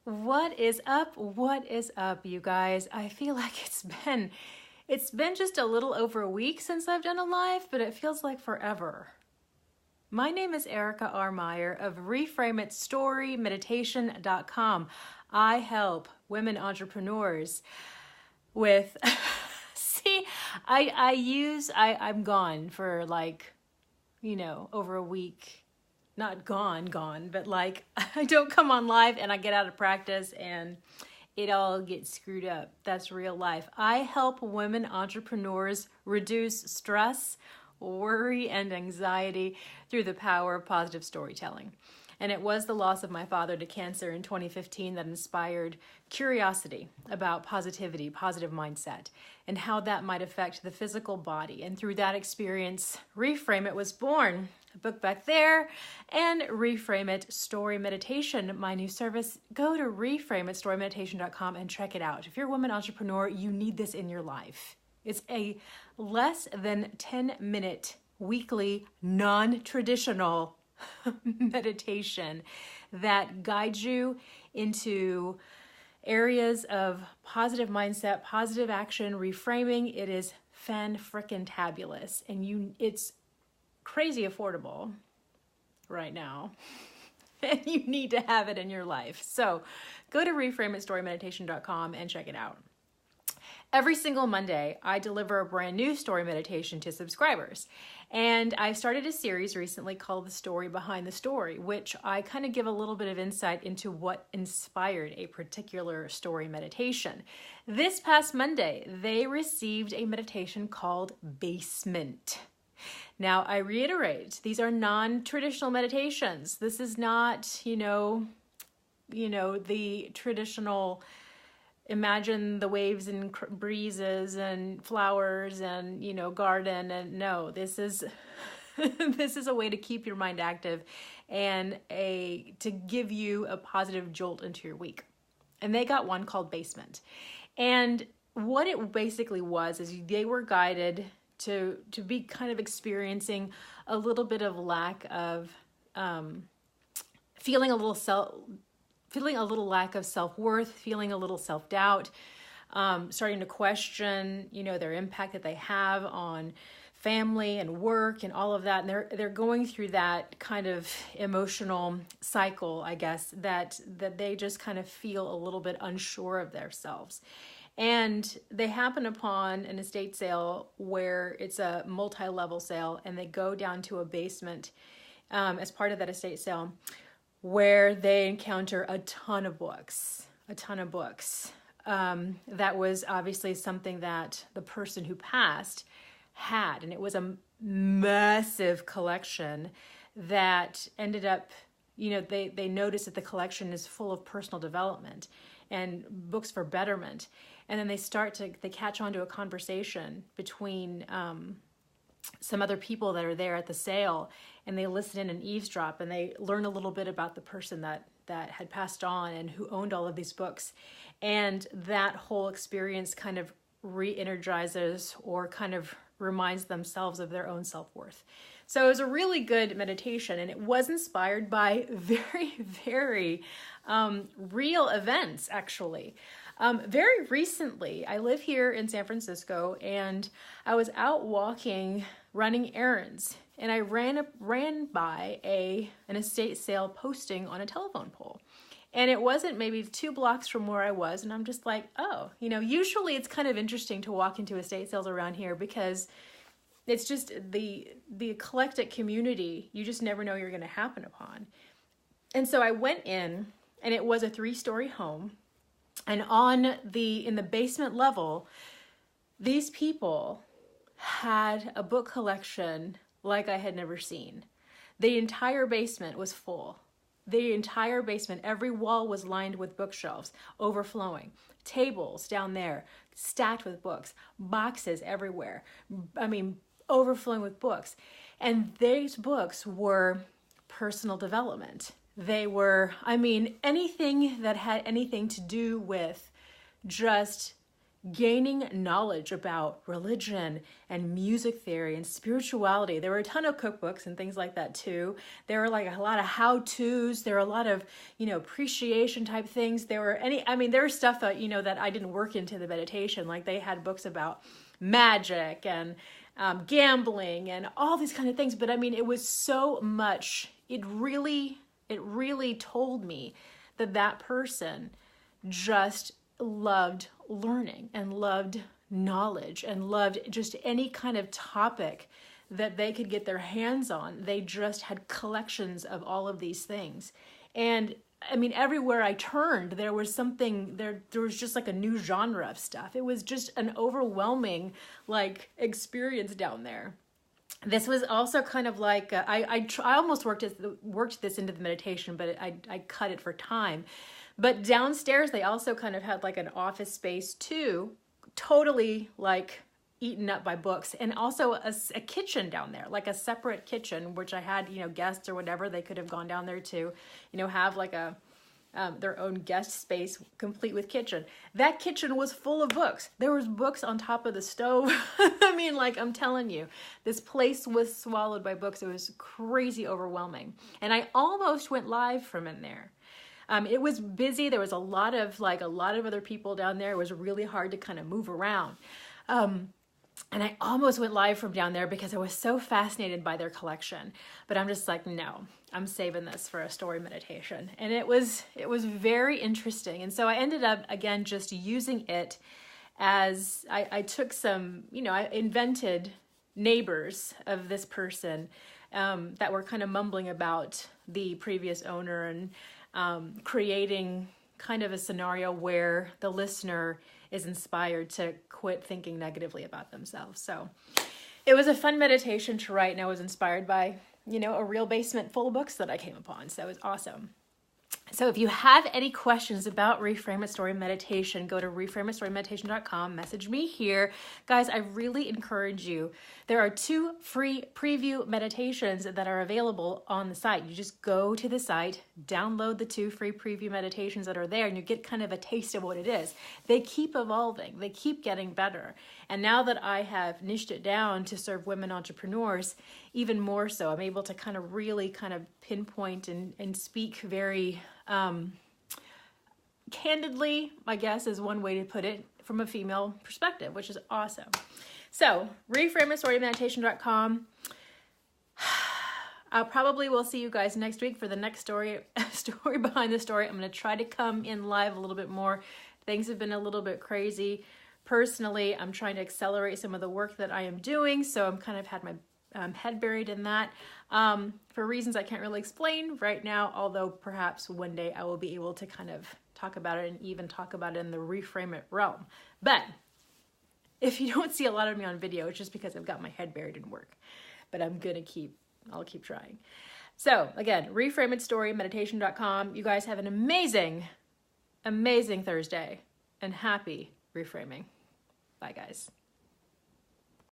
What is up? What is up, you guys? I feel like it's been just a little over a week since I've done a live, but it feels like forever. My name is Erica R. Meyer of Reframe It StoryMeditation.com. I help women entrepreneurs with I'm gone for over a week. Not gone, but like I don't come on live and I get out of practice and it all gets screwed up. That's real life. I help women entrepreneurs reduce stress, worry, and anxiety through the power of positive storytelling. And it was the loss of my father to cancer in 2015 that inspired curiosity about positivity, positive mindset, and how that might affect the physical body. And through that experience, Reframe It was born. A book back there, and Reframe It Story Meditation, my new service. Go to reframeitStoryMeditation.com and check it out. If you're a woman entrepreneur, you need this in your life. It's a less than 10-minute weekly non-traditional meditation that guides you into areas of positive mindset, positive action, reframing. It is fan-frickin-tabulous, and it's crazy affordable right now. And you need to have it in your life. So go to reframeitStoryMeditation.com and check it out. Every single Monday, I deliver a brand new story meditation to subscribers. And I've started a series recently called The Story Behind the Story, which I kind of give a little bit of insight into what inspired a particular story meditation. This past Monday, they received a meditation called Basement. Now, I reiterate, these are non-traditional meditations. This is not, the traditional imagine the waves and breezes and flowers and, garden. And no, this is this is a way to keep your mind active and to give you a positive jolt into your week. And they got one called Basement. And what it basically was is they were guided to be kind of experiencing a little bit of lack of feeling a little lack of self-worth, feeling a little self-doubt, starting to question, their impact that they have on family and work and all of that. And they're going through that kind of emotional cycle, I guess, that they just kind of feel a little bit unsure of themselves. And they happen upon an estate sale where it's a multi-level sale, and they go down to a basement as part of that estate sale, where they encounter a ton of books. That was obviously something that the person who passed had, and it was a massive collection that ended up, they noticed that the collection is full of personal development and books for betterment. And then they catch on to a conversation between some other people that are there at the sale, and they listen in and eavesdrop, and they learn a little bit about the person that had passed on and who owned all of these books. And that whole experience kind of re-energizes or kind of reminds themselves of their own self-worth. So it was a really good meditation, and it was inspired by very, very real events, actually. Very recently, I live here in San Francisco, and I was out running errands, and I ran by an estate sale posting on a telephone pole. And it wasn't maybe 2 blocks from where I was, and I'm just like, oh, usually it's kind of interesting to walk into estate sales around here because it's just the eclectic community. You just never know you're going to happen upon. And so I went in, and it was a 3-story home. And in the basement level, these people had a book collection like I had never seen. The entire basement was full. The entire basement, every wall was lined with bookshelves, overflowing. Tables down there, stacked with books. Boxes everywhere. Overflowing with books. And these books were personal development. They were, anything that had anything to do with just gaining knowledge about religion and music theory and spirituality. There were a ton of cookbooks and things like that too. There were like a lot of how-tos. There were a lot of, appreciation type things. There was stuff that, that I didn't work into the meditation. Like they had books about magic and gambling and all these kind of things. But it was so much, it really told me that person just loved learning and loved knowledge and loved just any kind of topic that they could get their hands on. They just had collections of all of these things. And everywhere I turned, there was something, there was just like a new genre of stuff. It was just an overwhelming experience down there. This was also kind of like, I almost worked this into the meditation, but I cut it for time. But downstairs, they also kind of had like an office space too, totally eaten up by books, and also a kitchen down there, like a separate kitchen, which I had, guests or whatever, they could have gone down there to, have like their own guest space complete with kitchen. That kitchen was full of books. There was books on top of the stove. I'm telling you, this place was swallowed by books. It was crazy overwhelming. And I almost went live from in there. It was busy. There was a lot of other people down there. It was really hard to kind of move around. And I almost went live from down there because I was so fascinated by their collection. But I'm just like, no, I'm saving this for a story meditation. And it was very interesting. And so I ended up, again, just using it as I took some, I invented neighbors of this person that were kind of mumbling about the previous owner and creating kind of a scenario where the listener is inspired to quit thinking negatively about themselves. So it was a fun meditation to write, and I was inspired by, a real basement full of books that I came upon. So it was awesome. So if you have any questions about Reframe It Story Meditation, go to reframeitstorymeditation.com, message me here. Guys, I really encourage you. There are 2 free preview meditations that are available on the site. You just go to the site, download the 2 free preview meditations that are there, and you get kind of a taste of what it is. They keep evolving. They keep getting better. And now that I have niched it down to serve women entrepreneurs, even more so, I'm able to kind of really kind of pinpoint and speak very candidly, I guess is one way to put it, from a female perspective, which is awesome. So, reframeitstorymeditation.com. I probably will see you guys next week for the next story behind the story. I'm going to try to come in live a little bit more. Things have been a little bit crazy. Personally, I'm trying to accelerate some of the work that I am doing, so I'm kind of had my head buried in that for reasons I can't really explain right now, although perhaps one day I will be able to kind of talk about it and even talk about it in the Reframe It realm. But if you don't see a lot of me on video, it's just because I've got my head buried in work. But I'll keep trying. So again, reframeitstorymeditation.com. You guys have an amazing, amazing Thursday, and happy reframing. Bye, guys.